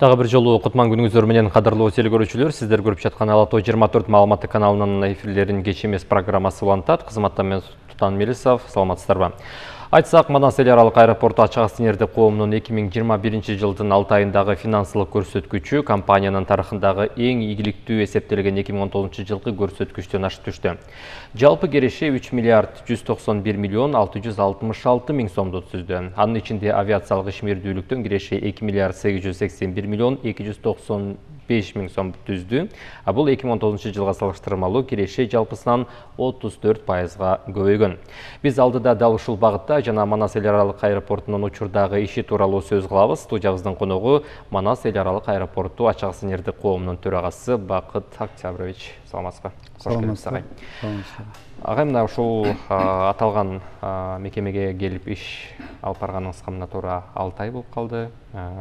Дагы бир жолу кутман күнүңүздөр менен кадырлуу телекөрүүчүлөр, сиздер көрүп жаткан Ала Той 24 маалыматтык каналынын эфирлерин кеч эмес программасы улантат. Кызматта мен Тутан Мелисов, саламатсыздарбы. Айтсак, Манас эл аралык аэропорту ачык астынерди коомунун 2021 жылдын 6 айындагы финансылык көрсөткүчү компаниянын тарыхындагы эң ийгиликтүү эсептелген 2019 жылкы көрсөткүчтөн ашып түштү. Жалпы кереше 3 миллиард 191 миллион 666 миң сомду түздү. Анын ичинде авиациялык ишмердүүлүктөн кереше 2 миллиард 881 миллион 295 миң сом түздү. Бул 2019 жылга салыштырмалуу кереше жалпысынан 34%га көбөйгөн. Биз алдыда дал ушул багытта жана Манас эл аралык аэропортунун учурдагы иши тууралуу сөз кылабыз. Студиябыздын коногу Манас эл аралык аэропорту ачык астынерди коомунун төрагасы Бакыт Октябрович. Саламатсызбы? Саламатсызбы. Агай, мына ушул аталган мекемеге келип иш алып барганыңызга мына туура 6 ай болуп калды.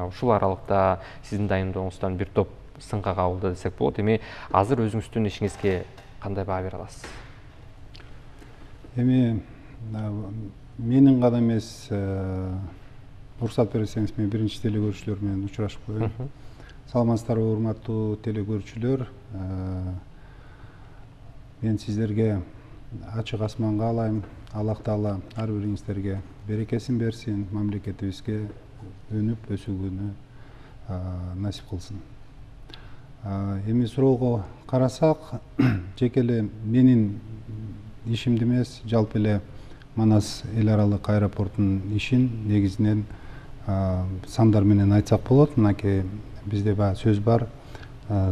Ушул аралыкта сиздин дайындыгыңыздан бир топ сынга кабылды десек болот. Эми азыр өзүңүздүн ишиңизге кандай баа бере аласыз? Эми менин гана эмес, уруксат берсеңиз, мен биринчи телекөрүүчүлөр менен учурашып коеюн. Саламатсыздарбы, урматтуу телекөрүүчүлөр. Мен сиздерге ачык асман каалайм. Аллах Таала ар бириңиздерге берекесин берсин, мамлекетибизге өнүп өсүүгүнү насип кылсын. Эми суроого карасак, жеке эле менин ишимди эмес, жалпы эле Манас эл аралык аэропортунун ишин негизинен сандар менен айтсак болот. Мынакей бизде баягы сөз бар.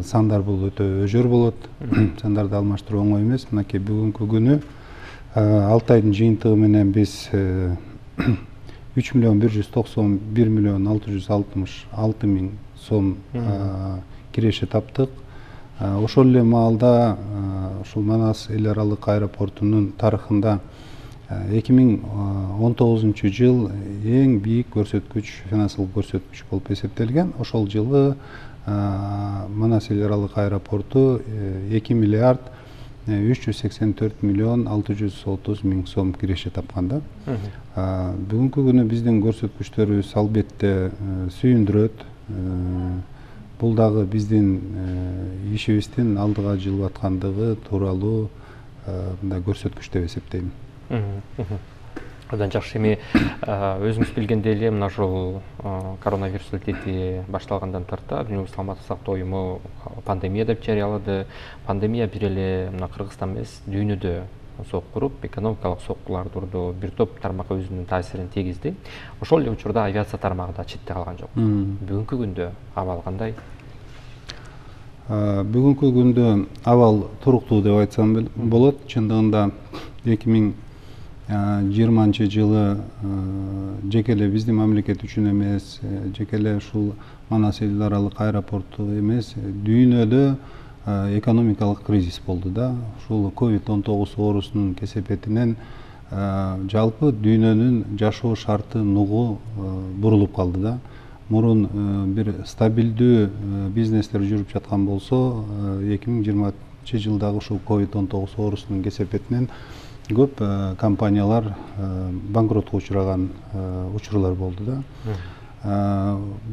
Сандар бул өтө өжөр болот. Сандарды алмаштыруу оңой эмес. Мынакей бүгүнкү күнү 6 айдын жыйынтыгы менен биз 3 миллион 191 миллион 666 миң сом киреше таптык. Ошол эле маалда ушул Манас эл аралык аэропортунун тарыхында 2019 жыл эң бийик көрсөткүч, финансылык көрсөткүч болуп эсептелген. Ошол жылы Манас эл аралык аэропорту 2 миллиард 384 миллион 630 миң сом киреше тапкан. Бүгүнкү күнү биздин көрсөткүчтөрүбүз албетте сүйүндүрөт. Бул дагы биздин ишибиздин алдыга жылып аткандыгы тууралуу мындай көрсөткүч деп эсептейм. Одан жакшы. Эми өзүңүз билгендей эле мына ушул коронавирус илдети башталгандан тарта Дүйнөлүк саламаттык сактоо уюму пандемия деп жарыялады. Пандемия бир эле мына Кыргызстан эмес, дүйнөдө соккуруп, экономикалык соккуларды урду, бир топ тармакка өзүнүн таасирин тийгизди. Ошол эле учурда авиация тармагы да четте калган жок. Бүгүнкү күндө абал кандай? Бүгүнкү күндө абал туруктуу деп айтсам болот. Чындыгында 2020 жылы жеке эле биздин мамлекет үчүн эмес, жеке эле ушул Манас эл аралык аэропорту эмес, дүйнөдө экономикалык кризис болду да. Ушул COVID-19 оорусунун кесепетинен жалпы дүйнөнүн жашоо шарты нугу бурулуп калды да. Мурун бир стабилдүү бизнестер жүрүп жаткан болсо, 2020 жылдагы ушул COVID-19 оорусунун кесепетинен көп компаниялар банкротко учураган учурлар болду да.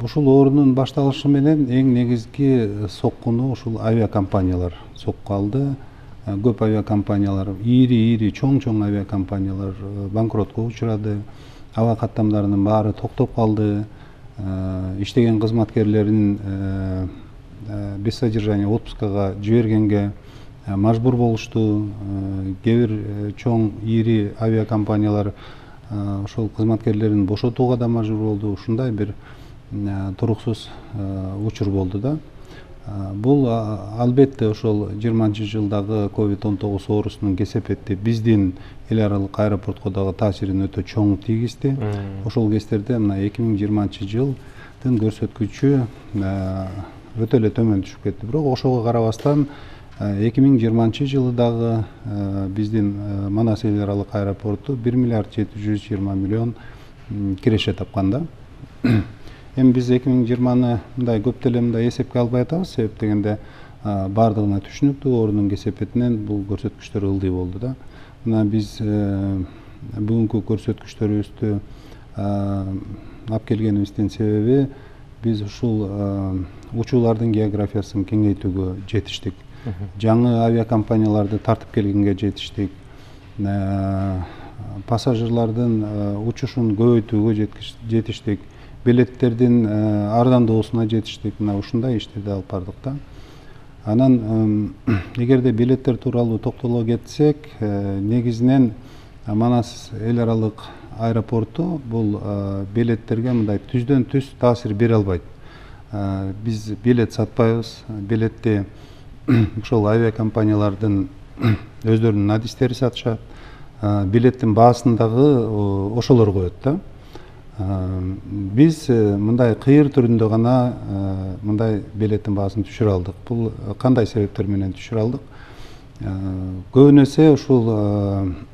Ушул оорунун башталышы менен эң негизги соккуну ушул авиакомпаниялар сокку алды. Көп авиакомпаниялар, ири чоң авиакомпаниялар банкротко учурады. Аба каттамдарынын баары токтоп калды. Иштеген кызматкерлерин без содержания отпускага жибергенге мажбур болушту. Кээ бир чоң ири авиакомпаниялар ошол кызматкерлерин бошотууга да мажбур болду. Ушундай бир туруксуз учур болду да. Бул албетте ошол 20 жылдагы COVID-19 оорусунун кесепети биздин эл аралык аэропортко дагы таасирин өтө чоң тийгизди. Ошол кездерде мына 2020 жылдын көрсөткүчү өтө эле төмөн түшүп кетти. Бирок ошого карабастан 2020 жылы дагы биздин Манас эл аралык аэропорту 1 миллиард 720 миллион киреше тапкан да. Эми биз 2020-ны мындай көп деле мындай эсепке албай атабыз, себеп дегенде баардыгына түшүнүктүү, оорунун кесепетинен бул көрсөткүчтөр ылдый болду да. Мына биз бүгүнкү көрсөткүчтөрүбүздү алып келгенибиздин себеби Биз ушул учуулардын географиясын кеңейтүүгө жетиштик. Жаңы авиакомпанияларды тартып келгенге жетиштик. Пассажирлардын учушун көбөйтүүгө жетиштик. Билеттердин ардандоосуна жетиштик. Мына ушундай иштерди алып бардык да. Анан эгерде билеттер тууралуу токтоло кетсек, негизинен Манас эл аралык аэропорту бул билеттерге мындай түздөн түз таасир бере албайт. Биз билет сатпайбыз. Билетти ошол авиакомпаниялардын өздөрүнүн адистери сатышат. Билеттин баасын дагы ошолор коет да. Биз мындай кыйыр түрүндө гана мындай билеттин баасын түшүрө алдык. Бул кандай себептер менен түшүрө алдык? Көбүнесе ушул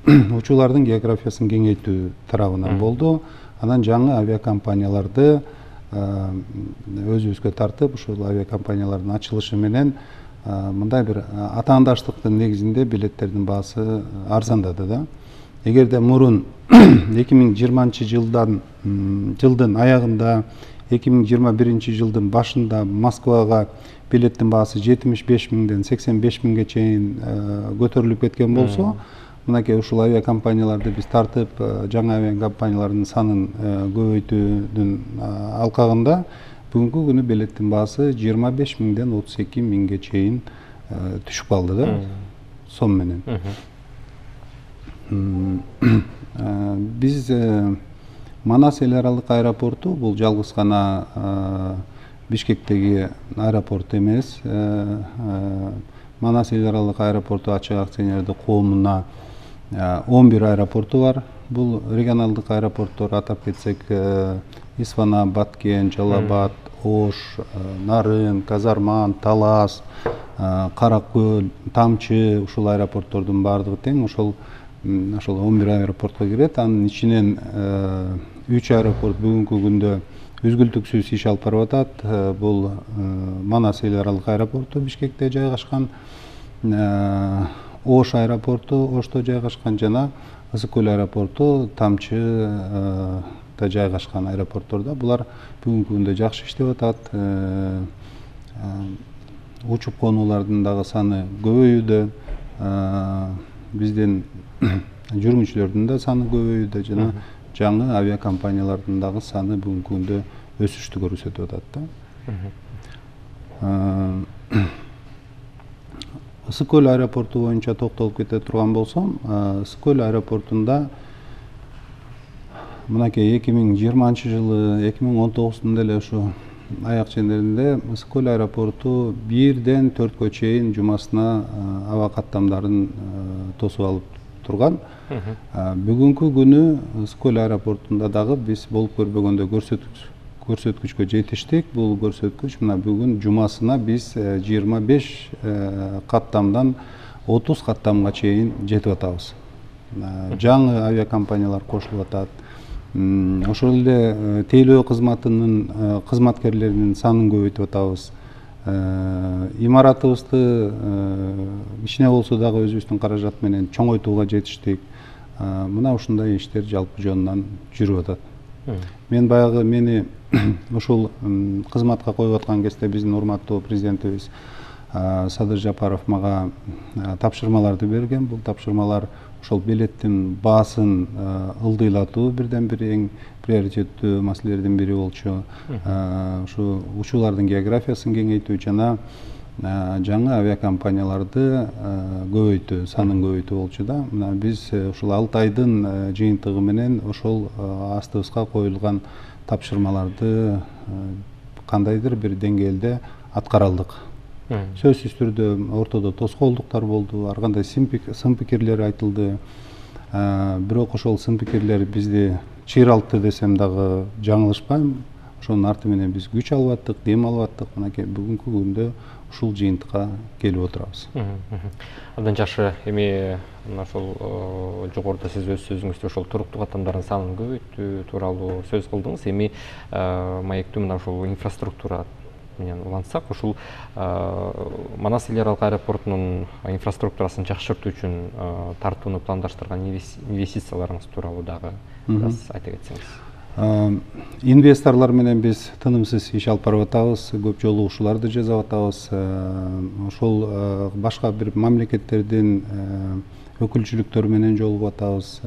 учуулардын географиясын кеңейтүү тарабынан болду. Анан жаңы авиакомпанияларды өзүбүзгө тартып, ушул авиакомпаниялардын ачылышы менен мындай бир атаандаштыктын негизинде билеттердин баасы арзандады да. Эгерде мурун 2020 жылдын аягында, 2021 жылдын башында Москвага билеттин баасы 75 миңден 85 миңге чейин көтөрүлүп кеткен болсо, мынакей ушул авиакомпанияларды биз тартып, жаңы авиакомпаниялардын санын көбөйтүүнүн алкагында бүгүнкү күнү билеттин баасы 25 миңден 32 миңге чейин түшүп калды да, сом менен. Биз Манас эл аралык аэропорту бул жалгыз гана Бишкектеги аэропорт эмес. Манас эл аралык аэропорту ачык акционердик коомуна 11 аэропорту бар. Бул регионалдык аэропорттор атап кетсек, Исфана, Баткен, Жалал-Абад, Ош, Нарын, Казарман, Талас, Каракөл, Тамчы, ушул аэропорттордун баардыгы тең ошол 11 аэропортко кирет. Анын ичинен 3 аэропорт бүгүнкү күндө үзгүлтүксүз иш алып барып атат. Бул Манас эл аралык аэропорту Бишкекте жайгашкан, Ош аэропорту Ошто жайгашкан жана Ысык-Көл аэропорту Тамчыда жайгашкан аэропорттордо. Булар бүгүнкү күндө жакшы иштеп атат. Учуп конуулардын дагы саны көбөйүүдө, биздин жүргүнчүлөрдүн да саны көбөйүүдө жана жаңы авиакомпаниялардын дагы саны бүгүнкү күндө өсүштү көрсөтүп атат да. Ысык-Көл аэропорту боюнча токтолуп кете турган болсом, Ысык-Көл аэропортунда мынакей 2020 жылы 2019 деле ушу аяк чендеринде Ысык-Көл аэропорту 1-ден 4кө чейин жумасына аба каттамдарын тосуп алып турган. Бүгүнкү күнү Ысык-Көл аэропортунда дагы биз болуп көрбөгөндө көрсөткүчкө жетиштик. Бул көрсөткүч мына бүгүн жумасына биз 25 каттамдан 30 каттамга чейин жетип атабыз. Жаңы авиакомпаниялар кошулуп атат. Ошол эле тейлөө кызматынын кызматкерлеринин санын көбөйтүп атабыз. Имаратыбызды кичине болсо дагы өзүбүздүн каражат менен чоңойтууга жетиштик. Мына ушундай иштер жалпы жөнүнөн жүрүп атат. Мен баягы мени ушул кызматка коюп аткан кезде биздин урматтуу президентибиз Садыр Жапаров мага тапшырмаларды берген. Бул тапшырмалар ошол билеттин баасын ылдыйлатуу бирден бир эң приоритеттүү маселелердин бири болчу. Ушу учуулардын географиясын кеңейтүү жана жаңы авиакомпанияларды көбөйтүү, санын көбөйтүү болчу да. Мына биз ушул 6 айдын жыйынтыгы менен ошол астыбызга коюлган тапшырмаларды кандайдыр бир деңгээлде аткара алдык. Сөзсүз түрдө ортодо тоскоолдуктар болду, ар кандай сын пикирлер айтылды. Бирок ошол сын пикирлер бизди чыйралтты десем дагы жаңылышпайм. Ошонун арты менен биз күч алып аттык, дем алып аттык. Мынакей бүгүнкү күндө ушул жыйынтыкка келип отурабыз. Абдан жакшы. Эми ошол жогоруда сиз өз сөзүңүздө ошол туруктуу каттамдардын санын көбөйтүү тууралуу сөз кылдыңыз. Эми маектүү мына ошол инфраструктура менен улантсак, ушул Манас эл аралык аэропортунун инфраструктурасын жакшыртуу үчүн тартууну пландаштырган инвестицияларыңыз тууралуу дагы бираз айта кетсеңиз. Инвесторлар менен биз тынымсыз иш алып барып атабыз, көп жолугушууларды жасап атабыз. Ошол башка бир мамлекеттердин өкүлчүлүктөрү менен жолугуп атабыз,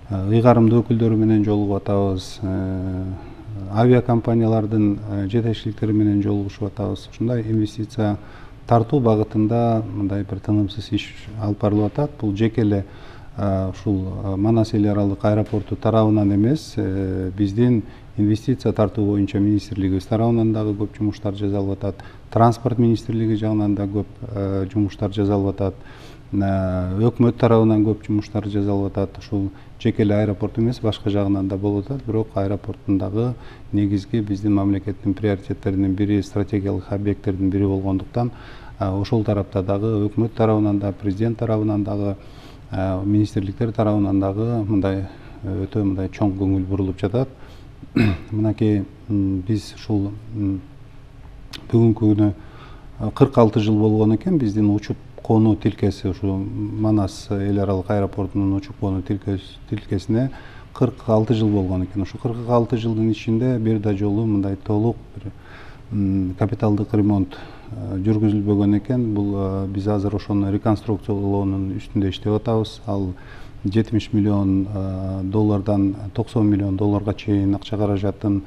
ыйгарымдуу өкүлдөрү менен жолугуп атабыз, авиакомпаниялардын жетекчиликтери менен жолугушуп атабыз. Ушундай инвестиция тартуу багытында мындай бир тынымсыз иш алып барылып атат. Бул жеке эле ушул Манас эл аралык аэропорту тарабынан эмес, биздин инвестиция тартуу боюнча министрлигибиз тарабынан дагы көп жумуштар жасалып атат. Транспорт министрлиги жагынан да көп жумуштар жасалып атат. Өкмөт тарабынан көп жумуштар жасалып атат. Ушул жеке эле аэропорт эмес, башка жагынан да болуп атат. Бирок аэропорттун дагы негизги биздин мамлекеттин приоритеттеринин бири, стратегиялык объекттердин бири болгондуктан ошол тарапта дагы өкмөт тарабынан да, президент тарабынан дагы, министрликтер тарабынан дагы мындай өтө мындай чоң көңүл бурулуп жатат. Мынакей биз ушул бүгүнкү күнү 46 жыл болгон экен биздин учуп конуу тилкеси, ушу Манас эл аралык аэропортунун учуп конуу тилкесине 46 жыл болгон экен. Ушу 46 жылдын ичинде бир да жолу мындай толук бир капиталдык ремонт жүргүзүлбөгөн экен. Бул биз азыр ошону реконструкциялоонун үстүндө иштеп атабыз. Ал 70 миллион доллардан 90 миллион долларга чейин акча каражатын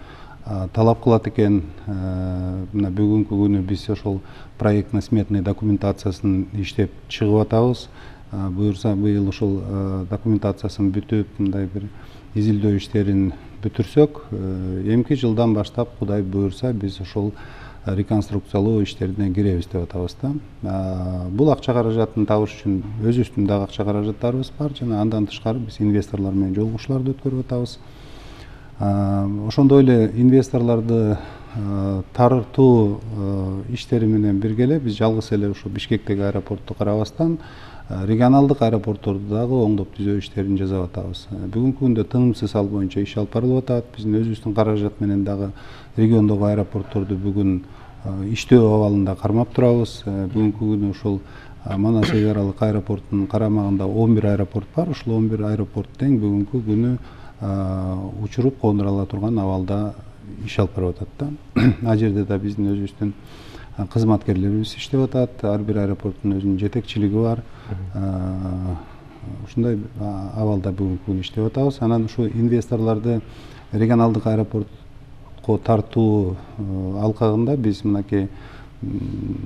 талап кылат экен. Мына бүгүнкү күнү биз ошол проектно сметный документациясын иштеп чыгып атабыз. Буюрса быйыл ошол документациясын бүтүп, мындай бир изилдөө иштерин бүтүрсөк, эмки жылдан баштап Кудай буюрса биз ошол реконструкциялоо иштерине киребиз деп атабыз да. Бул акча каражатын табыш үчүн өзүбүздүн дагы акча каражаттарыбыз бар. Жана андан тышкары биз инвесторлор менен жолугушууларды өткөрүп атабыз. Ошондой эле инвесторлорду тартуу иштери менен бирге эле биз жалгыз эле ушу Бишкектеги аэропортту карабастан регионалдык аэропортторду дагы оңдоп түзөө иштерин жасап атабыз. Бүгүнкү күндө тынымсыз ал боюнча иш алып барылып атат. Биздин өзүбүздүн каражат менен дагы региондогу аэропортторду бүгүн иштөө абалында кармап турабыз. Бүгүнкү күнү ушул Манас эл аралык аэропортунун карамагында 11 аэропорт бар. Ушул 11 аэропорт тең бүгүнкү күнү учуруп кондура ала турган абалда иш алып барып атат да. Ал жерде да биздин өзүбүздүн кызматкерлерибиз иштеп атат. Ар бир аэропорттун өзүнүн жетекчилиги бар. Ушундай абалда бүгүнкү күнү иштеп атабыз. Анан ушу инвесторлорду регионалдык аэропортко тартуу алкагында биз мынакей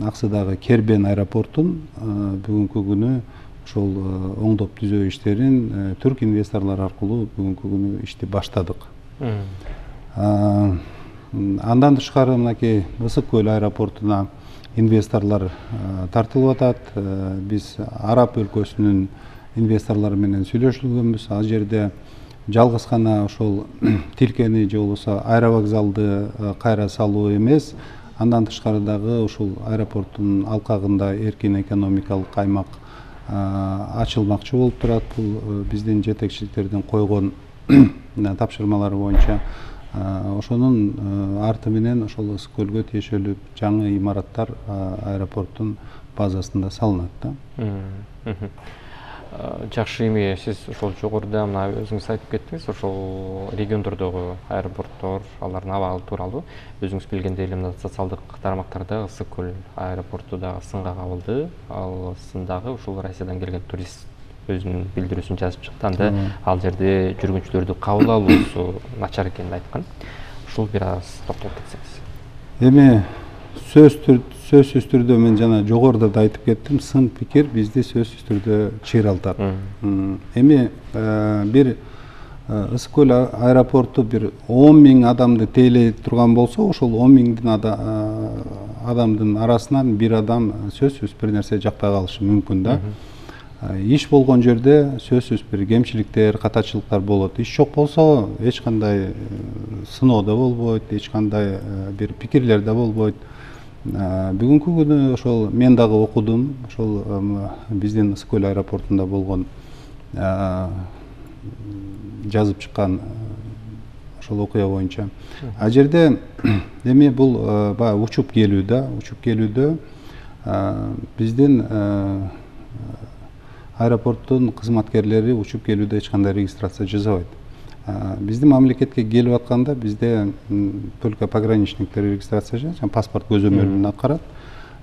Аксыдагы Кербен аэропортун бүгүнкү күнү ошол оңдоп түзөө иштерин түрк инвесторлор аркылуу бүгүнкү күнү ишти баштадык. Андан тышкары мынакей Ысык көл аэропортуна инвесторлор тартылып атат. Биз Араб өлкөсүнүн инвесторлору менен сүйлөшүлгөнбүз. Ал жерде жалгыз гана ошол тилкени же болбосо аэровокзалды кайра салуу эмес, андан тышкары дагы ушул аэропорттун алкагында эркин экономикалык аймак ачылмакчы болуп турат. Бул биздин жетекчиликтердин койгон тапшырмалары боюнча. Ошонун арты менен ошол Ысык көлгө тиешелүү жаңы имараттар аэропорттун базасында салынат да. Жакшы, эми сиз ошол жогоруда мына өзүңүз айтып кеттиңиз, ошол региондордогу аэропорттор, алардын абалы тууралуу. Өзүңүз билгендей эле мына социалдык тармактарда Ысык көл аэропорту дагы сынга кабылды. Ал сындагы ушул Россиядан келген турист өзүнүн билдирүүсүн жазып чыкты. Анда ал жерде жүргүнчүлөрдү кабыл алуусу начар экенин айткан. Ушул бир аз токтолуп кетсеңиз. Эми сөзсүз түрдө мен жана жогоруда да айтып кеттим, сын пикир бизди сөзсүз түрдө чыйралтат. Эми бир Ысык көл аэропорту бир 10 миң адамды тейлей турган болсо, ошол 10 миңдин адамдын арасынан бир адам сөзсүз бир нерсе жакпай калышы мүмкүн да. Иш болгон жерде сөзсүз бир кемчиликтер, катачылыктар болот. Иш жок болсо эч кандай сыноо да болбойт, эч кандай бир пикирлер да болбойт. Бүгүнкү күнү ошол мен дагы окудум, ошол биздин Ысык көл аэропортунда болгон жазып чыккан ошол окуя боюнча. Ал жерде эми бул баягы учуп келүүдө биздин аэропорттун кызматкерлери учуп келүүдө эч кандай регистрация жасабайт. Биздин мамлекетке келип атканда бизде только пограничниктер регистрация жасайт, паспорт көзөмөлүн аткарат.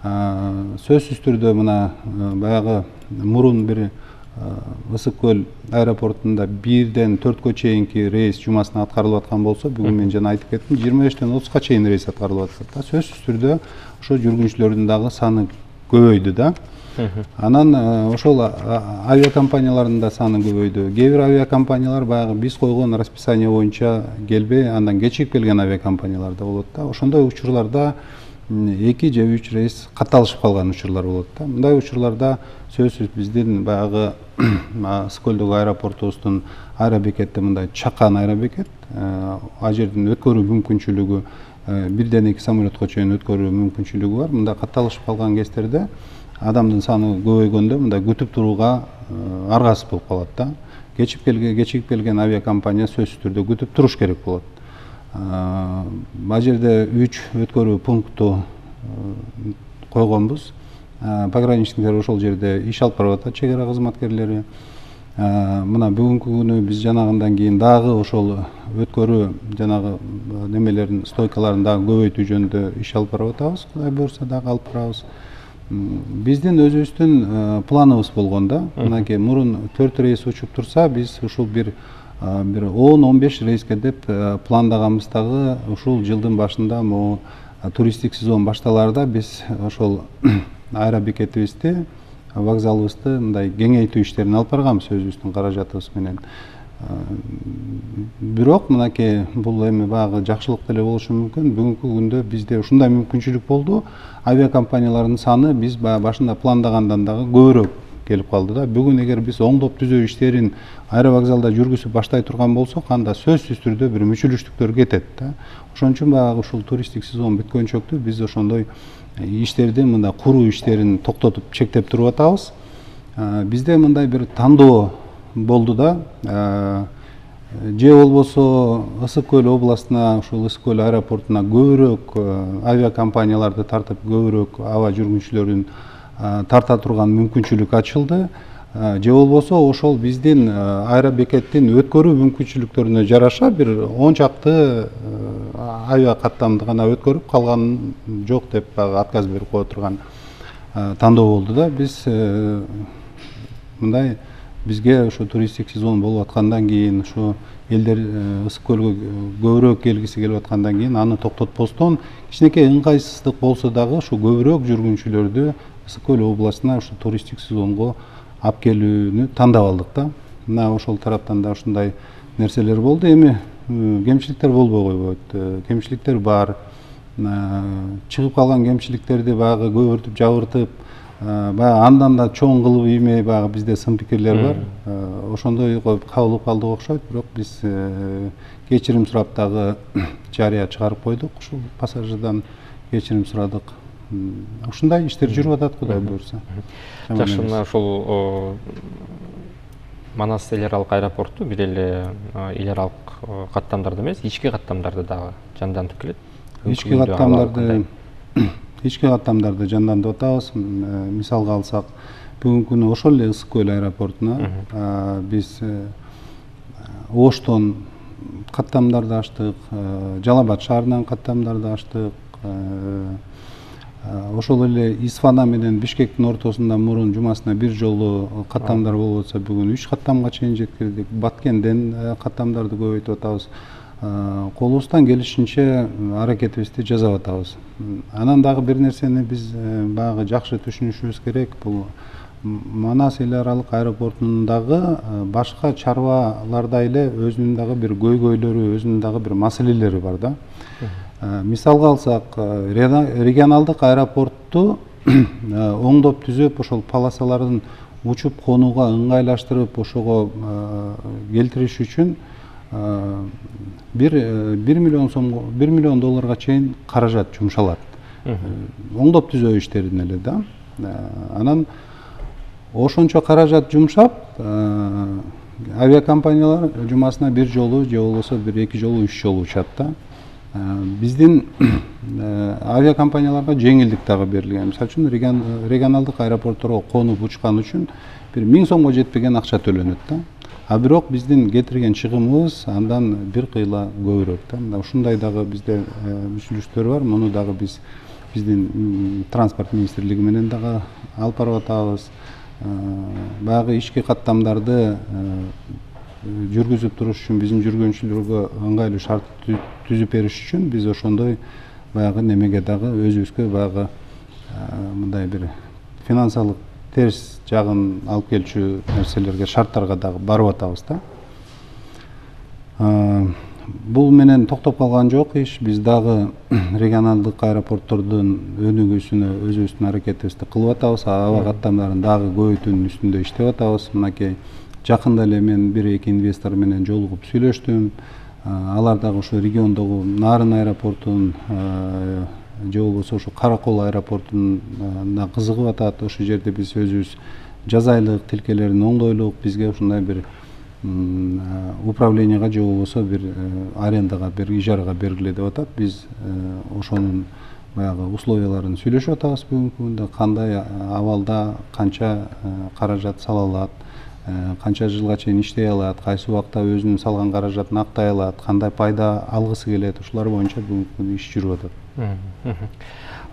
Сөзсүз түрдө мына баягы мурун бир Ысык көл аэропортунда 1-ден 4-кө чейинки рейс жумасына аткарылып аткан болсо, бүгүн мен жана айтып кеттим, 25-тен 30-га чейин рейс аткарылып атат. Сөзсүз түрдө ошо жүргүнчүлөрдүн дагы саны көбөйдү да. Анан ошол авиакомпаниялардын да саны көбөйдү. Кээ бир авиакомпаниялар баягы биз койгон расписание боюнча келбей, андан кечигип келген авиакомпаниялар да болот да. Ошондой учурларда 2 же 3 рейс катталышып калган учурлар болот да. Мындай учурларда сөзсүз биздин баягы Ысык көлдөгү аэропортубуздун аэробекети мындай чакан аэробекет. Ал жердин өткөрүү мүмкүнчүлүгү 1-ден 2 самолетко чейин өткөрүү мүмкүнчүлүгү бар. Мында катталышып калган кездерде адамдын саны көбөйгөндө мындай күтүп турууга аргасыз болуп калат да. Кечигип келген авиакомпания сөзсүз түрдө күтүп туруш керек болот. Ал жерде 3 өткөрүү пункту койгонбуз. Пограничниктер ошол жерде иш алып барып атат, чек ара кызматкерлери. Мына бүгүнкү күнү биз жанагындан кийин дагы ошол өткөрүү жанагы немелерин, стойкаларын дагы көбөйтүү жөнүндө иш алып барып атабыз. Кудай буйрса дагы алып барабыз. Биздин өзүбүздүн планыбыз болгон да. Мынакей мурун 4 рейс учуп турса, биз ушул бир 10-15 рейске деп пландаганбыздагы ушул жылдын башында могу туристтик сезон башталарда биз ошол аэробекетибизди, вокзалыбызды мындай кеңейтүү иштерин алып барганбыз өзүбүздүн каражатыбыз менен. Бирок мынакей бул эми баягы жакшылык деле болушу мүмкүн. Бүгүнкү күндө бизде ушундай мүмкүнчүлүк болду. Авиакомпаниялардын саны биз башында пландагандан дагы көбүрөөк келип калды да. Бүгүн эгер биз оңдоп түзөө иштерин аэровокзалда жүргүзүп баштай турган болсок, анда сөзсүз түрдө бир мүчүлүштүктөр кетет да. Ошон үчүн баягы ушул туристтик сезон бүткөнчөктү биз ошондой иштерди, мында куруу иштерин токтотуп, чектеп туруп атабыз. Бизде мындай бир тандоо болду да. Же болбосо Ысык көл областына, ушул Ысык көл аэропортуна көбүрөөк авиакомпанияларды тартып, көбүрөөк аба жүргүнчүлөрүн тарта турган мүмкүнчүлүк ачылды. Же болбосо ошол биздин аэробекеттин өткөрүү мүмкүнчүлүктөрүнө жараша бир 10 чакты авиакаттамды гана өткөрүп, калганын жок деп отказ берип кое турган тандоо болду да. Биз мындай бизге ошо туристтик сезон болуп аткандан кийин, ошо элдер Ысык көлгө көбүрөөк келгиси келип аткандан кийин аны токтотпостон кичинекей ыңгайсыздык болсо дагы ушу көбүрөөк жүргүнчүлөрдү Ысык көл областына ушу туристтик сезонго алып келүүнү тандап алдык да. Мына ошол тараптан да ушундай нерселер болду. Эми кемчиликтер болбой койбойт. Кемчиликтер бар. Чыгып калган кемчиликтерди баягы көбүртүп, жабыртып, баягы андан да чоң кылып иймей баягы бизде сын пикирлер бар. Ошондой коюп кабыл калдык окшойт, бирок биз кечирим сурап дагы жарыя чыгарып койдук. Ушул пассажирдан кечирим сурадык. Ушундай иштер жүрүп атат, Кудай буйрса. Жакшы, мына ошол Манас эл аралык аэропорту бир эле эл аралык каттамдарды эмес, ички каттамдарды дагы жандантып келет. Ички каттамдарды жандантып атабыз. Мисалга алсак, бүгүнкү күнү ошол эле Ысык көл аэропортуна биз Оштон каттамдарды ачтык, Жалал Абад шаарынан каттамдарды ачтык. Ошол эле Исфана менен Бишкектин ортосунда мурун жумасына бир жолу каттамдар болуп атса, бүгүн 3 каттамга чейин жеткирдик. Баткенден каттамдарды көбөйтүп атабыз. Колубуздан келишинче аракетибизди жасап атабыз. Анан дагы бир нерсени биз баягы жакшы түшүнүшүбүз керек. Бул Манас эл аралык аэропортунун дагы башка чарбалардай эле өзүнүн дагы бир көйгөйлөрү, өзүнүн дагы бир маселелери бар да. Мисалга алсак, регионалдык аэропортту оңдоп түзөп, ошол полосаларын учуп конууга ыңгайлаштырып, ошого келтириш үчүн 1 миллион сомго, 1 миллион долларга чейин каражат жумшалат. Оңдоп түзөө иштерин эле да. Анан ошончо каражат жумшап, авиакомпаниялар жумасына бир жолу же болбосо бир 2 жолу 3 жолу учат да. Биздин авиакомпанияларга жеңилдик дагы берилген. Мисалы үчүн регионалдык аэропортторго конуп учкан үчүн бир 1000 сомго жетпеген акча төлөнөт да. А бирок биздин кетирген чыгымыбыз андан бир кыйла көбүрөөк да. Мына ушундай дагы бизде мүшүлүштөр бар. Муну дагы биздин транспорт министрлиги менен дагы алып барып атабыз. Баягы ички каттамдарды жүргүзүп туруш үчүн биздин жүргүнчүлөргө ыңгайлуу шарт түзүп бериш үчүн биз ошондой баягы немеге дагы өзүбүзгө баягы мындай бир финансылык терс жагын алып келчү нерселерге, шарттарга дагы барып атабыз да. Бул менен токтоп калган жок иш. Биз дагы регионалдык аэропорттордун өнүгүүсүнө өзүбүздүн аракетибизди кылып атабыз. Аба каттамдарын дагы көбөйтүүнүн үстүндө иштеп атабыз. Мынакей жакында эле мен бир эки инвестор менен жолугуп сүйлөштүм. Алар дагы ошо региондогу Нарын аэропортун же болбосо ошо Каракол аэропортуна кызыгып атат. Ошол жерде биз өзүбүз жазайлык тилкелерин оңдойлук, бизге ушундай бир управленияга же болбосо бир арендага, бир ижарага бергиле деп атат. Биз ошонун баягы условияларын сүйлөшүп атабыз бүгүнкү күндө. Кандай абалда канча каражат сала алат, канча жылга чейин иштей алат, кайсы убакта өзүнүн салган каражатын актай алат, кандай пайда алгысы келет, ушулар боюнча бүгүнкү күндө иш жүрүп атат.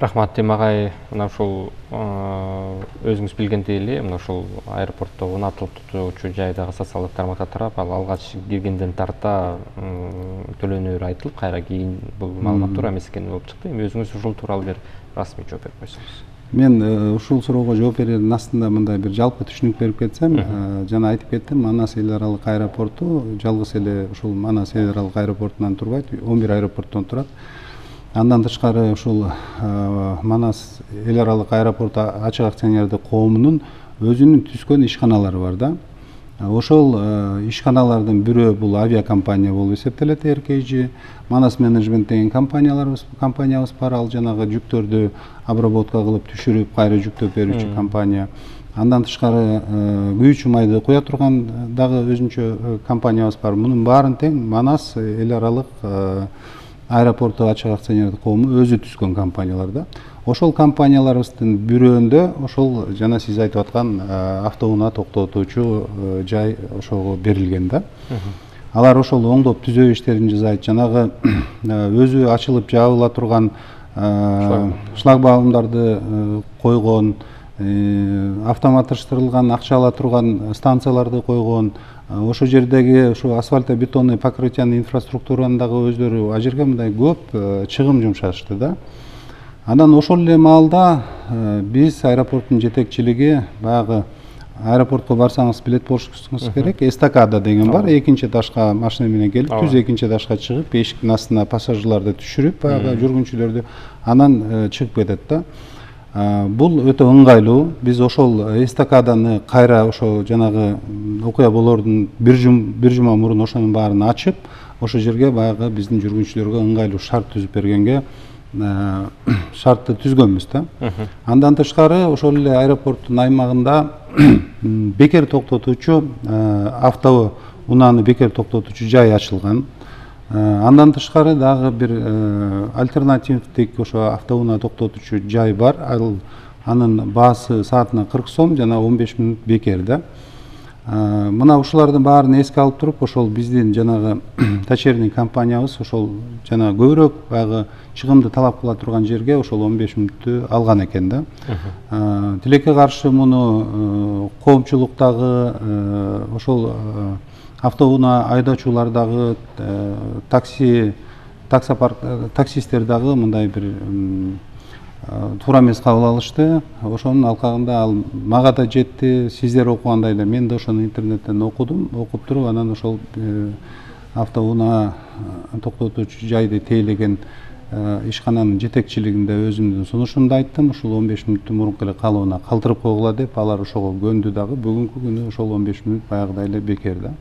Рахмат Тем агай, мына ушул өзүңүз билгендей эле мына ушул аэропортто унатылып туруучу жайдагы социалдык тармакка тарап, ал алгач киргенден тарта төлөнөөрү айтылып, кайра кийин бул маалымат туура эмес экени болуп чыкты. Эми өзүңүз ушул тууралуу бир расмий жооп берип койсоңуз. Мен ушул суроого жооп берердин астында мындай бир жалпы түшүнүк берип кетсем, жана айтып кеттим, Манас эл аралык аэропорту жалгыз эле ушул Манас эл аралык аэропортунан турбайт, 11 аэропорттон турат. Андан тышкары ушул Манас эл аралык аэропорту ачык акционердик коомунун өзүнүн түзгөн ишканалары бар да. Ошол ишканалардын бирөө бул авиакомпания болуп эсептелет, РКЖ. Манас менеджмент деген компаниябыз бар, ал жанагы жүктөрдү обработка кылып түшүрүп, кайра жүктөп берүүчү компания. Андан тышкары күйүүчү майды куя турган дагы өзүнчө компаниябыз бар. Мунун баарын тең Манас эл аралык аэропорту ачык акционердик коому өзү түзгөн компаниялар да. Ошол компанияларыбыздын бирөөндө ошол жана сиз айтып аткан автоунаа токтотуучу жай ошого берилген да. Алар ошол оңдоп түзөө иштерин жасайт. Жанагы өзү ачылып жабыла турган шлагбаумдарды койгон, автоматташтырылган акча ала турган станцияларды койгон, ошол жердеги ушу асфальтобетонный покрытиянын инфраструктураны дагы өздөрү а жерге мындай көп чыгым жумшашты да. Анан ошол эле маалда биз аэропорттун жетекчилиги баягы аэропортко барсаңыз билет болушуңуз керек, эстакада деген бар. Экинчи этажга машина менен келип, түз экинчи этажга чыгып, эшиктин астына пассажирларды түшүрүп, баягы жүргүнчүлөрдү анан чыгып кетет да. Бул өтө ыңгайлуу. Биз ошол эстакаданы кайра ошо жанагы окуя болоордун бир жума мурун ошонун баарын ачып, ошол жерге баягы биздин жүргүнчүлөргө ыңгайлуу шарт түзүп бергенге шартты түзгөнбүз да. Андан тышкары ошол эле аэропорттун аймагында бекер токтотуучу автоунааны бекер токтотуучу жай ачылган. Андан тышкары дагы бир альтернативдик ошо автоунаа токтотуучу жай бар. Анын баасы саатына 40 сом жана 15 мүнөт бекер да. Мына ушулардын баарын эске алып туруп, ошол биздин жанагы дочерний компаниябыз ошол жана көбүрөөк баягы чыгымды талап кыла турган жерге ошол 15 мүнөттү алган экен да. Тилекке каршы муну коомчулуктагы ошол автоунаа айдоочулар дагы, таксисттер дагы мындай бир туура эмес кабыл алышты. Ошонун алкагында ал мага да жетти, сиздер окугандай эле мен да ошону интернеттен окудум. Окуп туруп анан ошол автоунаа токтотуучу жайды тейлеген ишкананын жетекчилигинде өзүмдүн сунушумду айттым. Ушул 15 мүнөттү мурунку эле калыбына калтырып койгула деп, алар ошого көндү дагы. Бүгүнкү күнү ошол 15 мүнөт баягыдай эле бекер да.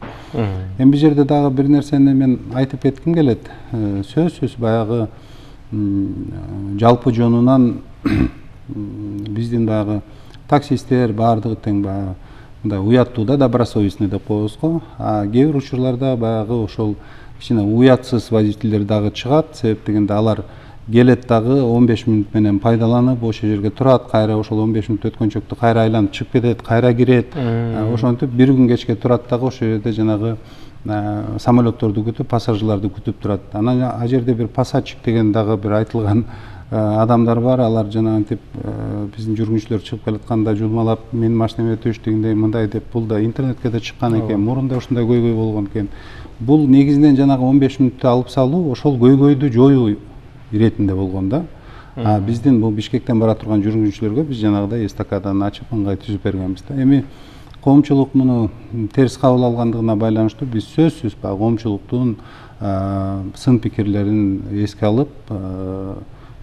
Эми бул жерде дагы бир нерсени мен айтып кетким келет. Сөзсүз баягы жалпы жонунан биздин баягы таксисттер баардыгы тең баягы мындай уяттуу да, добросовестный деп коебуз го. Кээ бир учурларда баягы ошол кичине уятсыз водительдер дагы чыгат. Себеп дегенде алар келет дагы 15 мүнөт менен пайдаланып ошол жерге турат, кайра ошол 15 мүнөт өткөнчөктө кайра айланып чыгып кетет, кайра кирет. Ошентип бир күн кечке турат дагы ошол жерде жанагы самолетторду күтүп, пассажирларды күтүп турат. Анан ал жерде бир пассажир деген дагы бир айтылган адамдар бар. Алар жанагынтип биздин жүргүнчүлөр чыгып келатканда жулмалап, менин машинеме төштүгүндөй мындай деп, бул да интернетке да чыккан экен. Мурунда ушундай көйгөй болгон экен. Бул негизинен жанагы 15 мүнөттү алып салуу ошол көйгөйдү жоюу иретинде болгон да. Биздин бул Бишкектен бара турган жүргүнчүлөргө биз жанагыдай эстакаданы ачып ыңгай түзүп бергенбиз да. Эми коомчулук муну терс кабыл алгандыгына байланыштуу биз сөзсүз баягы коомчулуктун сын пикирлерин эске алып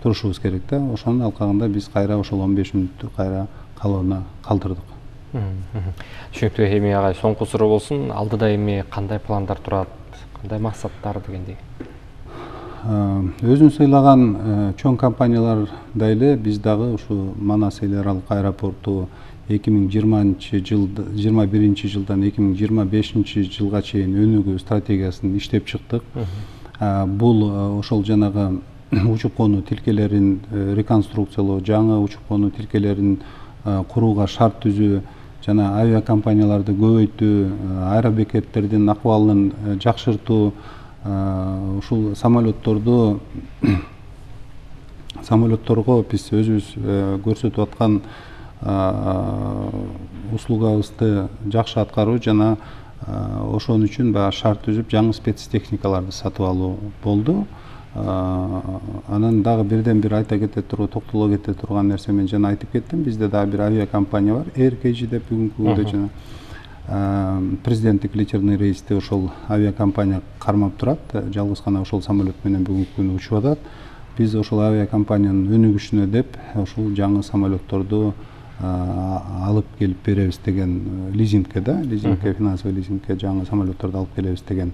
турушубуз керек да. Ошонун алкагында биз кайра ошол 15 мүнөттү кайра калыбына калтырдык. Түшүнүктүү. Эми агай соңку суроо болсун. Алдыда эми кандай пландар турат, кандай максаттар дегендей? Өзүн сыйлаган чоң компаниялардай эле биз дагы ушу Манас эл аралык аэропорту 2021 жылдан 2025 жылга чейин өнүгүү стратегиясын иштеп чыктык. Бул ошол жанагы учуп конуу тилкелерин реконструкциялоо, жаңы учуп конуу тилкелерин курууга шарт түзүү, жана авиакомпанияларды көбөйтүү, аэробекеттердин акыбалын жакшыртуу, ушул самолетторго биз өзүбүз көрсөтүп аткан услугабызды жакшы аткаруу жана ошон үчүн баягы шарт түзүп жаңы спецтехникаларды сатып алуу болду. Анан дагы бирден бир айта кете токтоло кете турган нерсе мен жана айтып кеттим. Бизде дагы бир авиакомпания бар, AirKG деп бүгүнкү күндө жана президенттик личерный рейсти ошол авиакомпания кармап турат. Жалгыз гана ошол самолет менен бүгүнкү күндө учуп атат. Биз ошол авиакомпаниянын өнүгүшүнө деп ошол жаңы самолетторду алып келип беребиз деген лизингке финансовый лизингке жаңы самолетторду алып келебиз деген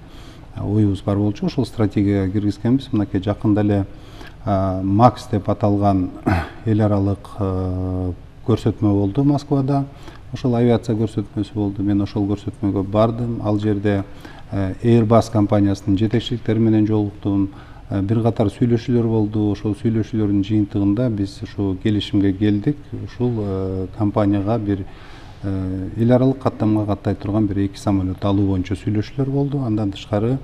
оюбуз бар болчу. Ошол стратегияга киргизгенбиз. Мынакей жакында эле Макс деп аталган эл аралык көрсөтмө болду Москвада. Ошол авиация көрсөтмөсү болду. Мен ошол көрсөтмөгө бардым. Ал жерде Airbus компаниясынын жетекчиликтери менен жолуктум. Бир катар сүйлөшүүлөр болду. Ошол сүйлөшүүлөрдүн жыйынтыгында биз ушу келишимге келдик. Ушул компанияга бир эл аралык каттамга каттай турган бир 2 самолет алуу боюнча сүйлөшүүлөр болду. Андан тышкары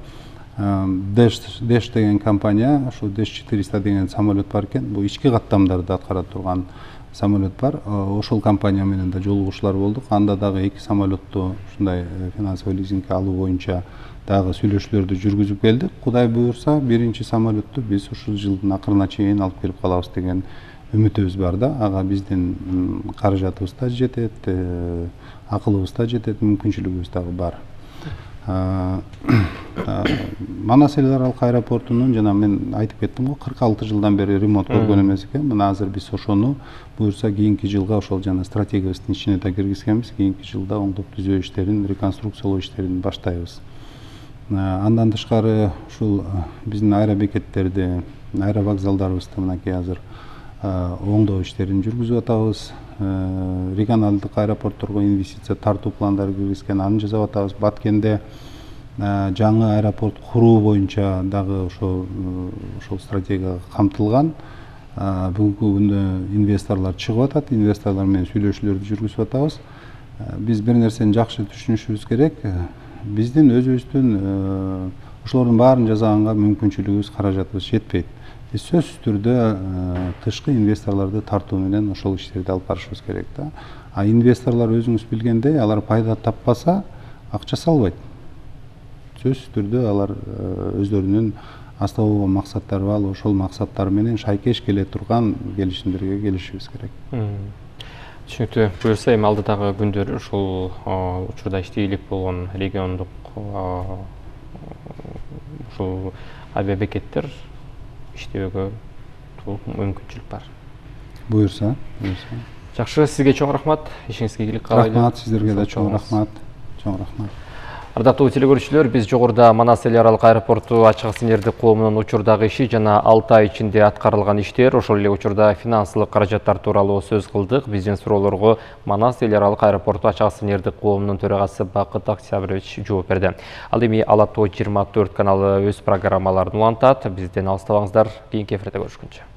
Dash деген компания, ошо Dash 400 деген самолет бар экен. Бул ички каттамдарды аткара турган самолет бар. Ошол компания менен да жолугушуулар болдук. Анда дагы 2 самолетту ушундай финансовый лизингке алуу боюнча дагы сүйлөшүүлөрдү жүргүзүп келдик. Кудай буйрса, биринчи самолетту биз ушул жылдын акырына чейин алып келип калабыз деген үмүтүбүз бар да. Ага биздин каражатыбыз да жетет, акылыбыз да жетет, мүмкүнчүлүгүбүз дагы бар. Манас эл аралык аэропортунун жана мен айтып кеттим го, 46 жылдан бери ремонт көргөн эмес экен. Мына азыр биз ошону буйрса кийинки жылга ошол жана стратегиябыздын ичине да киргизгенбиз. Кийинки жылда оңдоп түзөө иштерин, реконструкциялоо иштерин баштайбыз. Андан тышкары ушул биздин аэробекеттерди, аэровокзалдарыбызды мынакей азыр оңдоо иштерин жүргүзүп атабыз. Регионалдык аэропортторго инвестиция тартуу пландары киргизген, аны жасап атабыз. Баткенде жаңы аэропорт куруу боюнча дагы ошол стратегияга камтылган. Бүгүнкү күндө инвесторлор чыгып атат, инвесторлор менен сүйлөшүүлөрдү жүргүзүп атабыз. Биз бир нерсени жакшы түшүнүшүбүз керек. Биздин өзүбүздүн ошолордун баарын жасаганга мүмкүнчүлүгүбүз, каражатыбыз жетпейт. Биз сөзсүз түрдө тышкы инвесторлорду тартуу менен ошол иштерди алып барышыбыз керек да. А инвесторлор өзүңүз билгендей, алар пайда таппаса, акча салбайт. Сөзсүз түрдө алар өздөрүнүн аста болгон максаттары бар, ошол максаттары менен шайкеш келе турган келишимдерге келишибиз керек. Түшүнүктүү. Буюрса эми алдыдагы күндөр ушул учурда иштейлик болгон региондук ушул авиабекеттер иштөөгө мүмкүнчүлүк бар. Буюрса. Жакшы, сизге чоң рахмат. Ишиңизге ийгилик каалайлы. Рахмат, сиздерге да чоң рахмат. Ардактуу телекөрүүчүлөр, биз жогоруда Манас эл аралык аэропорту ачык синердик коомунун учурдагы иши жана 6 ай ичинде аткарылган иштер, ошол эле учурда финансылык каражаттар тууралуу сөз кылдык. Биздин суроолорго Манас эл аралык аэропорту ачык синердик коомунун төрагасы Бакыт Октябрович жооп берди. Ал эми Ала Той 24 каналы өз программаларын улантат. Бизден алыстабаңыздар. Кийинки эфирде көрүшкүнчө.